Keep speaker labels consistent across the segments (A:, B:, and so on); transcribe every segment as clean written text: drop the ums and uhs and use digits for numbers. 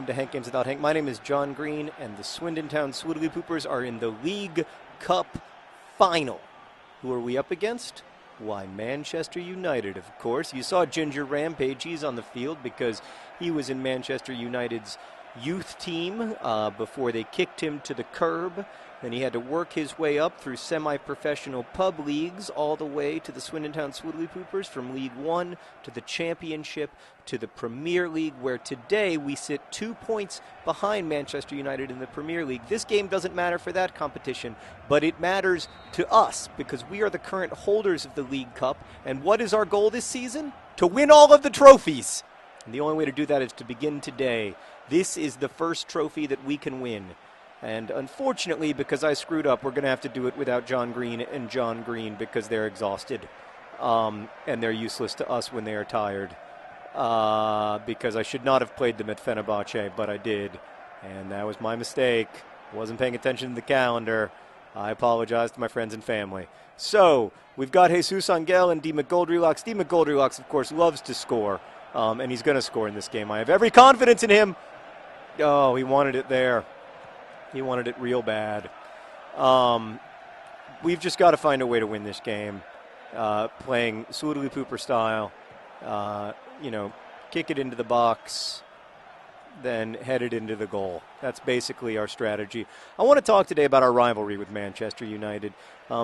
A: welcome to Hank Games Without Hank. My name is John Green, and the Swindon Town Swiddly Poopers are in the League Cup Final. Who are we up against? Why, Manchester United, of course. You saw Ginger Rampage. He's on the field because he was in Manchester United's youth team before they kicked him to the curb. Then he had to work his way up through semi-professional pub leagues all the way to the Swindon Town Swiddly Poopers, from League One to the Championship to the Premier League, where today we sit 2 points behind Manchester United in the Premier League. This game doesn't matter for that competition, but it matters to us because we are the current holders of the League Cup. And what is our goal this season? To win all of the trophies. And the only way to do that is to begin today. This is the first trophy that we can win. And unfortunately, because I screwed up, we're going to have to do it without John Green and John Green because they're exhausted. And they're useless to us when they are tired. Because I should not have played them at Fenerbahce, but I did. And that was my mistake. I wasn't paying attention to the calendar. I apologize to my friends and family. So, we've got Jesus Angel and D. McGoldrylocks. D. McGoldrylocks, of course, loves to score. And he's going to score in this game. I have every confidence in him. Oh, he wanted it there. He wanted it real bad. We've just got to find a way to win this game. Playing Swiddly Pooper style. Kick it into the box, then head it into the goal. That's basically our strategy. I want to talk today about our rivalry with Manchester United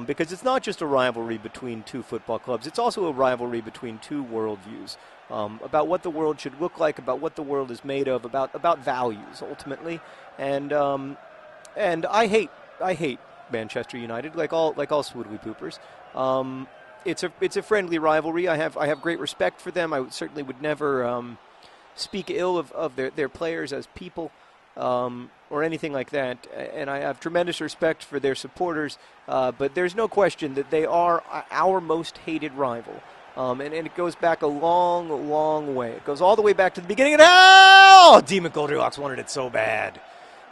A: because it's not just a rivalry between two football clubs. It's also a rivalry between two worldviews about what the world should look like, about what the world is made of, about values, ultimately. And I hate Manchester United, like all Swiddly Poopers. It's a friendly rivalry. I have great respect for them. I certainly would never speak ill of their players as people or anything like that. And I have tremendous respect for their supporters. But there's no question that they are our most hated rival. And it goes back a long, long way. It goes all the way back to the beginning of D. McGoldrylocks wanted it so bad.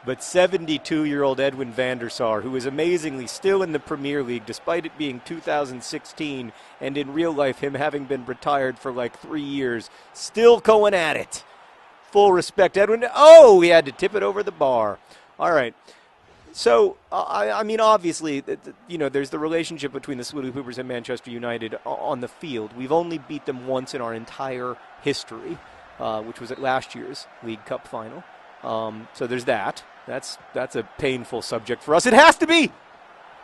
A: But 72-year-old Edwin van der Sar, who is amazingly still in the Premier League, despite it being 2016, and in real life him having been retired for like 3 years, still going at it. Full respect, Edwin. Oh, he had to tip it over the bar. All right. So, I mean, obviously, there's the relationship between the Swiddly Poopers and Manchester United on the field. We've only beat them once in our entire history, which was at last year's League Cup final. So there's that. That's a painful subject for us. It has to be.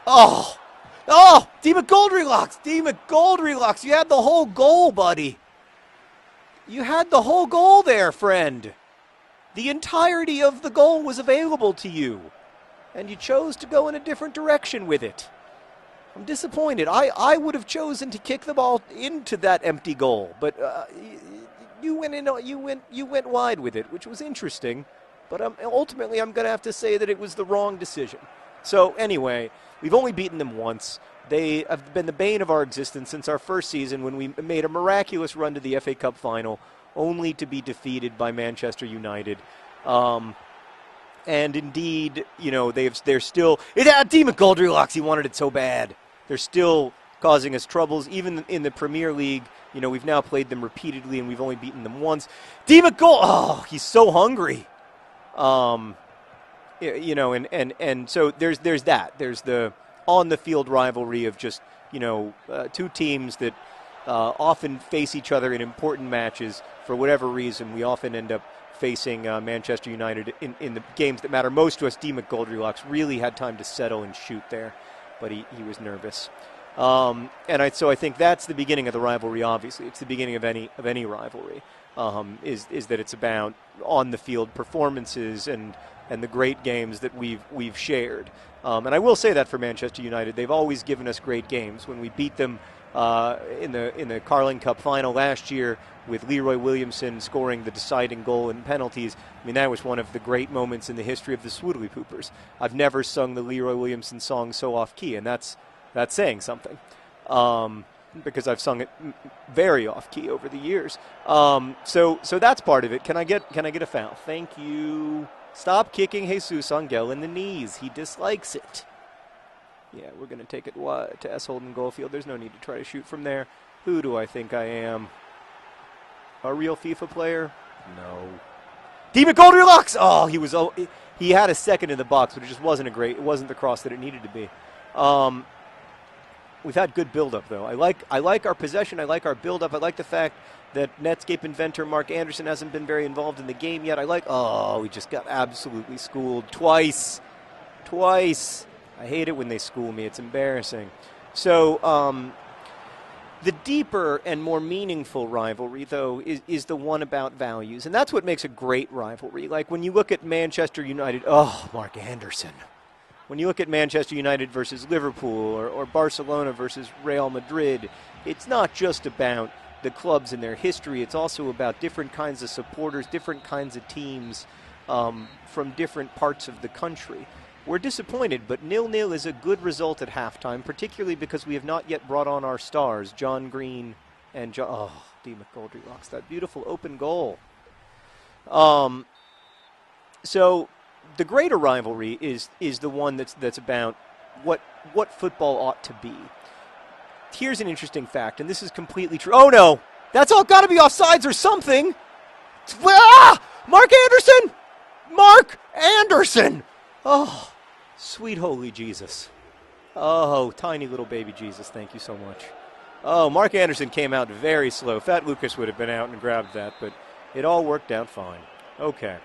A: Oh, D. McGoldrylocks. You had the whole goal, buddy. You had the whole goal there, friend. The entirety of the goal was available to you, and you chose to go in a different direction with it. I'm disappointed. I would have chosen to kick the ball into that empty goal, but you went wide with it, which was interesting. But ultimately, I'm going to have to say that it was the wrong decision. So anyway, we've only beaten them once. They have been the bane of our existence since our first season when we made a miraculous run to the FA Cup final, only to be defeated by Manchester United. And indeed, they're still... D. McGoldrylocks, he wanted it so bad. They're still causing us troubles, even in the Premier League. We've now played them repeatedly, and we've only beaten them once. D. Oh, he's so hungry. And so there's that. There's the on-the-field rivalry of just, two teams that often face each other in important matches. For whatever reason, we often end up facing Manchester United in the games that matter most to us. D. McGoldrylocks really had time to settle and shoot there, but he was nervous. So I think that's the beginning of the rivalry, obviously. It's the beginning of any rivalry. Is that it's about on-the-field performances and the great games that we've shared. And I will say that for Manchester United, they've always given us great games. When we beat them in the Carling Cup final last year with Leroy Williamson scoring the deciding goal in penalties, I mean, that was one of the great moments in the history of the Swiddly Poopers. I've never sung the Leroy Williamson song so off-key, and that's saying something. Because I've sung it very off-key over the years. So that's part of it. Can I get a foul? Thank you. Stop kicking Jesus Angel in the knees. He dislikes it. Yeah, we're going to take it to S. Holden Goalfield. There's no need to try to shoot from there. Who do I think I am? A real FIFA player? No. Demon Goldilocks! Oh, he had a second in the box, but it just wasn't it wasn't the cross that it needed to be. We've had good build-up, though. I like our possession. I like our build-up. I like the fact that Netscape inventor Mark Anderson hasn't been very involved in the game yet. We just got absolutely schooled twice. I hate it when they school me. It's embarrassing. So the deeper and more meaningful rivalry, though, is the one about values. And that's what makes a great rivalry. Like when you look at Manchester United, Mark Anderson. When you look at Manchester United versus Liverpool or Barcelona versus Real Madrid, it's not just about the clubs and their history. It's also about different kinds of supporters, different kinds of teams from different parts of the country. We're disappointed, but 0-0 is a good result at halftime, particularly because we have not yet brought on our stars, John Green and D. McGoldrylocks, that beautiful open goal. So the greater rivalry is the one that's about what football ought to be. Here's an interesting fact, and this is completely true. Oh, no. That's all got to be offsides or something. Mark Anderson! Mark Anderson! Oh, sweet holy Jesus. Oh, tiny little baby Jesus, thank you so much. Oh, Mark Anderson came out very slow. Fat Lucas would have been out and grabbed that, but it all worked out fine. Okay.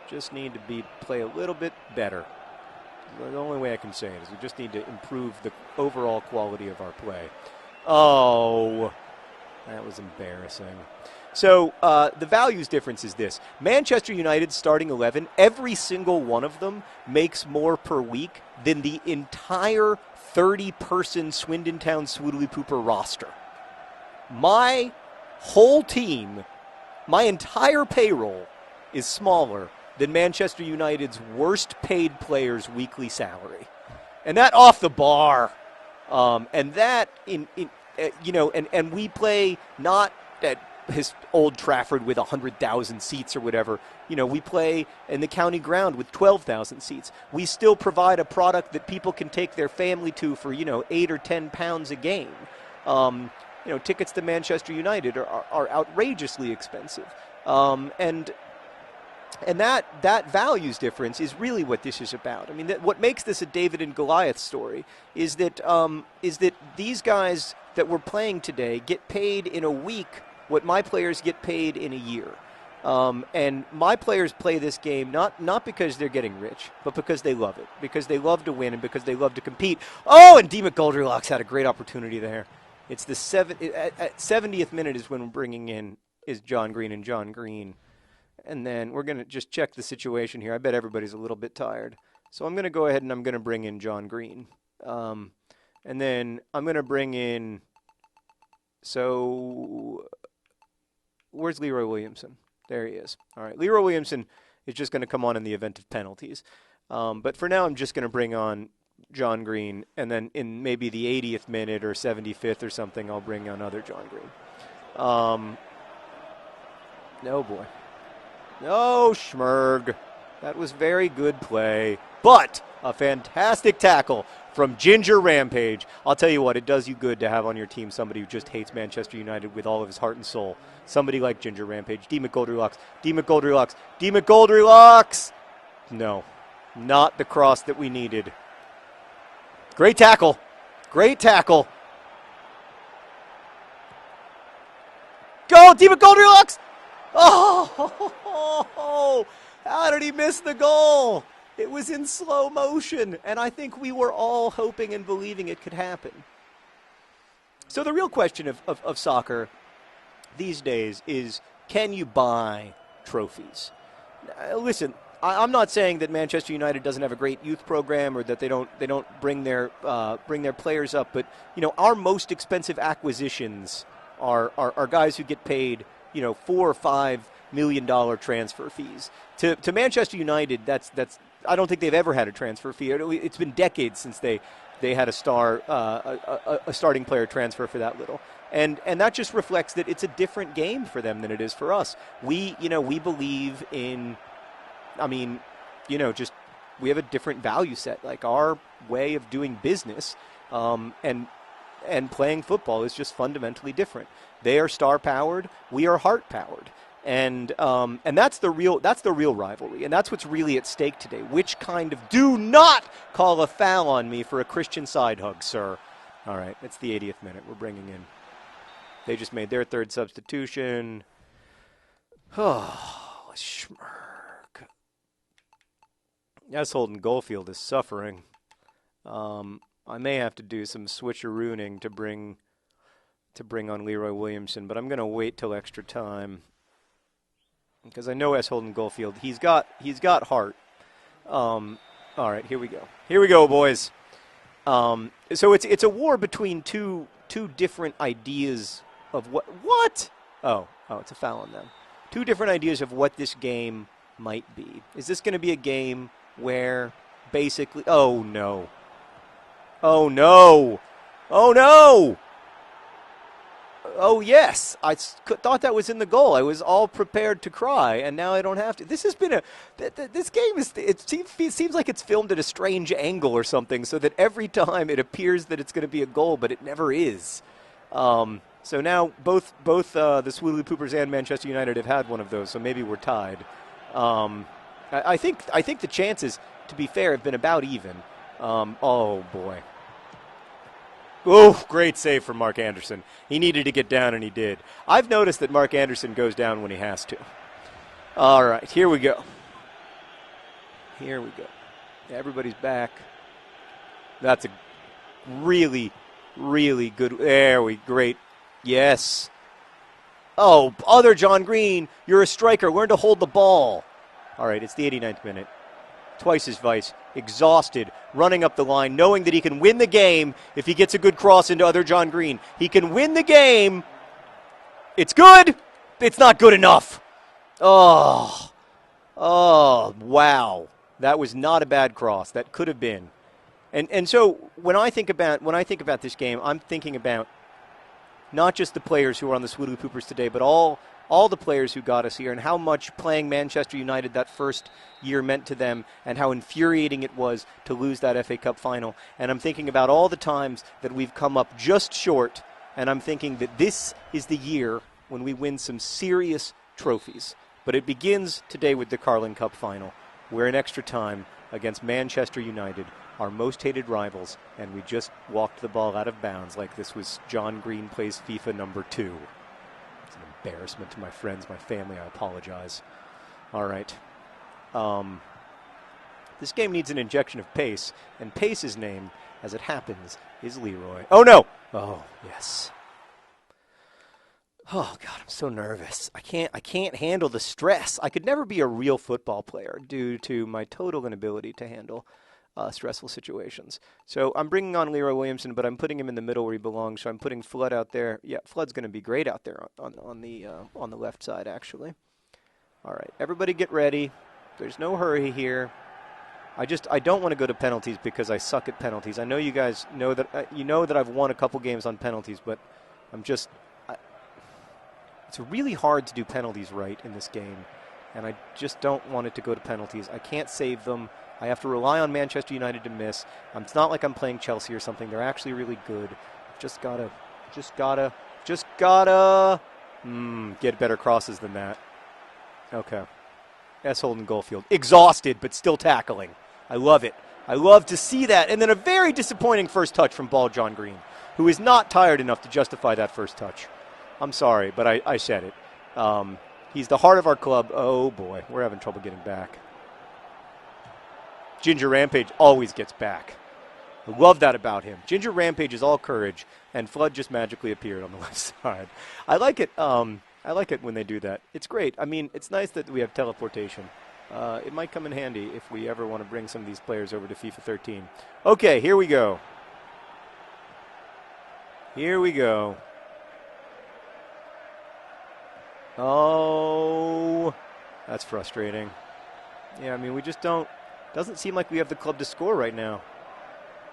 A: Just need to play a little bit better. The only way I can say it is we just need to improve the overall quality of our play. Oh, that was embarrassing. So the values difference is this. Manchester United's starting 11, every single one of them makes more per week than the entire 30-person Swindon Town Swoodly Pooper roster. My whole team, my entire payroll is smaller than Manchester United's worst paid player's weekly salary. And that off the bar. And that, and we play not at his Old Trafford with 100,000 seats or whatever. We play in the county ground with 12,000 seats. We still provide a product that people can take their family to for, 8 or 10 pounds a game. Tickets to Manchester United are outrageously expensive. And that values difference is really what this is about. I mean, what makes this a David and Goliath story is that these guys that we're playing today get paid in a week what my players get paid in a year. And my players play this game not because they're getting rich, but because they love it, because they love to win and because they love to compete. Oh, and D. McGoldrylocks had a great opportunity there. It's the 70th minute is when we're bringing in is John Green and John Green. And then we're going to just check the situation here. I bet everybody's a little bit tired. So I'm going to go ahead and I'm going to bring in John Green. And then I'm going to bring in, where's Leroy Williamson? There he is. All right, Leroy Williamson is just going to come on in the event of penalties. But for now, I'm just going to bring on John Green. And then in maybe the 80th minute or 75th or something, I'll bring on other John Green. No, boy. No, Schmerg. That was very good play. But a fantastic tackle from Ginger Rampage. I'll tell you what, it does you good to have on your team somebody who just hates Manchester United with all of his heart and soul. Somebody like Ginger Rampage. D. McGoldrylocks. D. McGoldrylocks. D. McGoldrylocks. No, not the cross that we needed. Great tackle. Great tackle. Go, D. McGoldrylocks. Oh, how did he miss the goal? It was in slow motion, and I think we were all hoping and believing it could happen. So the real question of soccer these days is, can you buy trophies? Listen, I'm not saying that Manchester United doesn't have a great youth program or that they don't bring their players up, but our most expensive acquisitions are guys who get paid $4 or $5 million transfer fees. To Manchester United, that's I don't think they've ever had a transfer fee. It's been decades since they had a starting player transfer for that little. And that just reflects that it's a different game for them than it is for us. We believe in, we have a different value set. Like our way of doing business and playing football is just fundamentally different. They are star-powered. We are heart-powered. And that's the real rivalry, and that's what's really at stake today. Which kind of do not call a foul on me for a Christian side hug, sir. All right, it's the 80th minute. We're bringing in. They just made their third substitution. Oh, schmirk. Yes, Holden Goldfield is suffering. I may have to do some switcherooning to bring on Leroy Williamson, but I'm going to wait till extra time. Because I know S. Holden Goldfield, he's got heart. All right, here we go. Here we go, boys. So it's a war between two different ideas of what? Oh, it's a foul on them. Two different ideas of what this game might be. Is this going to be a game where basically? Oh no! Oh no! Oh no! Oh, yes. I thought that was in the goal. I was all prepared to cry, and now I don't have to. This has been this game seems like it's filmed at a strange angle or something, so that every time it appears that it's going to be a goal, but it never is. So now both the Swoodly Poopers and Manchester United have had one of those, so maybe we're tied. I think the chances, to be fair, have been about even. Oh, boy. Oh, great save from Mark Anderson. He needed to get down, and he did. I've noticed that Mark Anderson goes down when he has to. All right, here we go. Here we go. Everybody's back. That's a really, really good. Great. Yes. Oh, other John Green, you're a striker. Learn to hold the ball. All right, it's the 89th minute. Twice his vice, exhausted, running up the line, knowing that he can win the game if he gets a good cross into other John Green. He can win the game. It's good. It's not good enough. Oh, wow. That was not a bad cross. That could have been. And so when I think about this game, I'm thinking about not just the players who are on the Swoodly Poopers today, but all the players who got us here and how much playing Manchester United that first year meant to them and how infuriating it was to lose that FA Cup final. And I'm thinking about all the times that we've come up just short, and I'm thinking that this is the year when we win some serious trophies. But it begins today with the Carling Cup final. We're in extra time against Manchester United, our most hated rivals, and we just walked the ball out of bounds like this was John Green Plays FIFA number 2. It's an embarrassment to my friends, my family. I apologize. All right. This game needs an injection of pace, and Pace's name, as it happens, is Leroy. Oh, no! Oh, yes. Oh, God, I'm so nervous. I can't handle the stress. I could never be a real football player due to my total inability to handle stressful situations. So I'm bringing on Leroy Williamson, but I'm putting him in the middle where he belongs. So I'm putting Flood out there. Yeah, Flood's going to be great out there on the left side, actually. All right, everybody get ready. There's no hurry here. I don't want to go to penalties because I suck at penalties. I know you guys know that that I've won a couple games on penalties, but it's really hard to do penalties right in this game, and I just don't want it to go to penalties. I can't save them. I have to rely on Manchester United to miss. It's not like I'm playing Chelsea or something. They're actually really good. Just gotta get better crosses than that. Okay. S. Holden Goldfield. Exhausted, but still tackling. I love it. I love to see that. And then a very disappointing first touch from Ball John Green, who is not tired enough to justify that first touch. I'm sorry, but I said it. He's the heart of our club. Oh, boy. We're having trouble getting back. Ginger Rampage always gets back. I love that about him. Ginger Rampage is all courage, and Flood just magically appeared on the left side. I like it. I like it when they do that. It's great. I mean, it's nice that we have teleportation. It might come in handy if we ever want to bring some of these players over to FIFA 13. Okay, here we go. Here we go. Oh, that's frustrating. Yeah, I mean, we just don't. Doesn't seem like we have the club to score right now.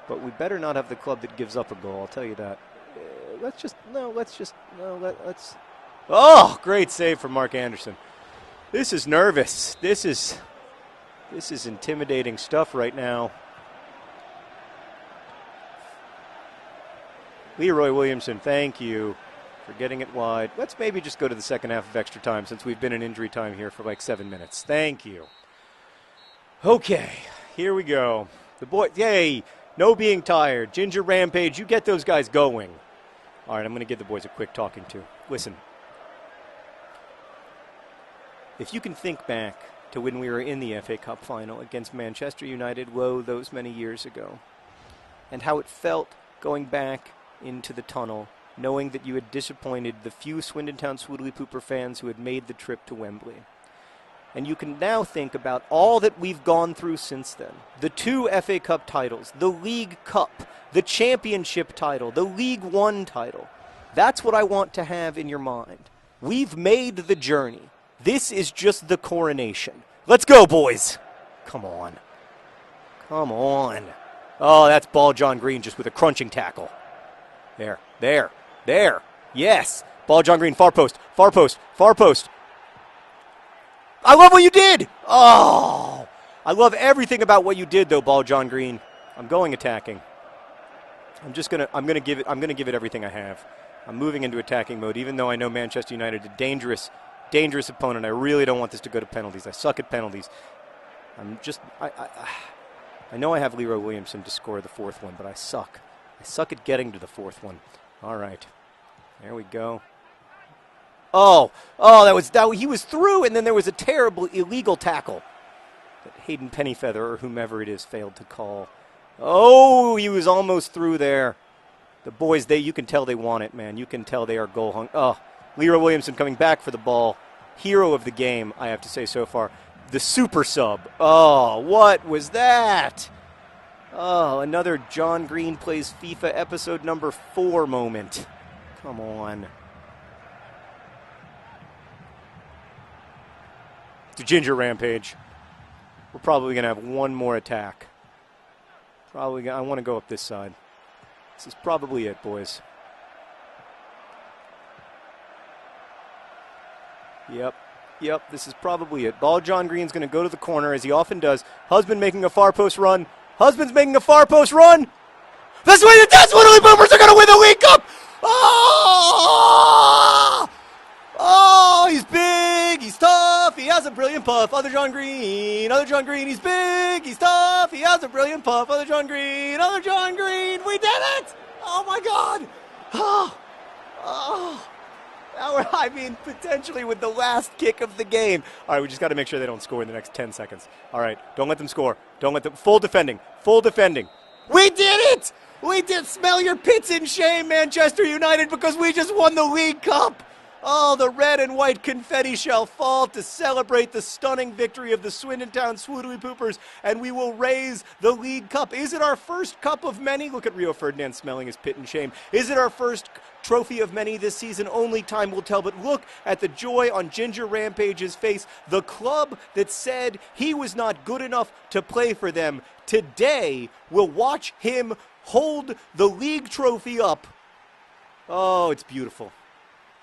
A: But we better not have the club that gives up a goal, I'll tell you that. Let's. Oh, great save from Mark Anderson. This is nervous. This is intimidating stuff right now. Leroy Williamson, thank you. for getting it wide. Let's maybe just go to the second half of extra time since we've been in injury time here for like 7 minutes. Thank you. Okay, here we go. The boy, yay, no being tired. Ginger Rampage, you get those guys going. All right, I'm going to give the boys a quick talking to. Listen, if you can think back to when we were in the FA Cup final against Manchester United, those many years ago, and how it felt going back into the tunnel, knowing that you had disappointed the few Swindon Town Swoodley Pooper fans who had made the trip to Wembley. And you can now think about all that we've gone through since then. The 2 FA Cup titles, the League Cup, the Championship title, the League One title. That's what I want to have in your mind. We've made the journey. This is just the coronation. Let's go, boys. Come on. Come on. Oh, that's Ball John Green just with a crunching tackle. There. Yes. Ball John Green, far post. I love what you did. Oh, I love everything about what you did, though, Ball John Green. I'm going attacking. I'm gonna give it everything I have. I'm moving into attacking mode, even though I know Manchester United is a dangerous opponent. I really don't want this to go to penalties. I suck at penalties. I know I have Leroy Williamson to score the 4th one, but I suck. I suck at getting to the 4th one. All right, there we go. Oh, he was through, and then there was a terrible illegal tackle that Hayden Pennyfeather, or whomever it is, failed to call. Oh, he was almost through there. The boys, you can tell they want it, man. You can tell they are goal hung. Oh, Leroy Williamson coming back for the ball. Hero of the game, I have to say so far. The super sub. Oh, what was that? Oh, another John Green Plays FIFA episode number 4 moment. Come on. To Ginger Rampage. We're probably going to have one more attack. I want to go up this side. This is probably it, boys. Yep, this is probably it. Ball John Green's going to go to the corner, as he often does. Husband making a far post run. Husband's making a far post run. That's the way the Swindley Boomers are going to win the League Cup! Oh, he's big, he's tough, he has a brilliant puff. Other John Green, he's big, he's tough, he has a brilliant puff. Other John Green, we did it! Oh my God! Potentially with the last kick of the game. All right, we just got to make sure they don't score in the next 10 seconds. All right, don't let them score. Full defending. We did it! We did. Smell your pits in shame, Manchester United, because we just won the League Cup. Oh, the red and white confetti shall fall to celebrate the stunning victory of the Swindon Town Swoodley Poopers, and we will raise the League Cup. Is it our first cup of many? Look at Rio Ferdinand smelling his pit in shame. Is it our first trophy of many this season? Only time will tell, but look at the joy on Ginger Rampage's face. The club that said he was not good enough to play for them today will watch him hold the league trophy up. Oh, it's beautiful.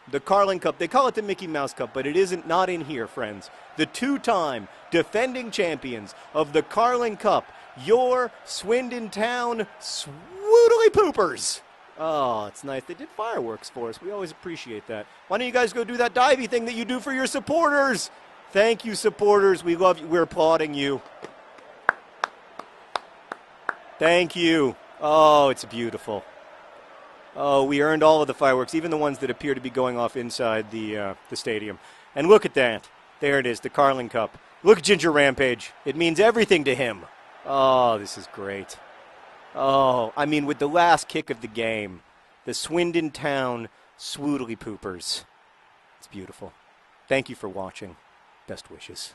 A: The Carling Cup, they call it the Mickey Mouse Cup, but it isn't, not in here, friends. The 2-time defending champions of the Carling Cup, your Swindon Town Swoodley Poopers. Oh, it's nice. They did fireworks for us. We always appreciate that. Why don't you guys go do that divey thing that you do for your supporters? Thank you, supporters. We love you. We're applauding you. Thank you. Oh, it's beautiful. Oh, we earned all of the fireworks, even the ones that appear to be going off inside the stadium. And look at that. There it is, the Carling Cup. Look at Ginger Rampage. It means everything to him. Oh, this is great. Oh, with the last kick of the game, the Swindon Town Swoodley Poopers. It's beautiful. Thank you for watching. Best wishes.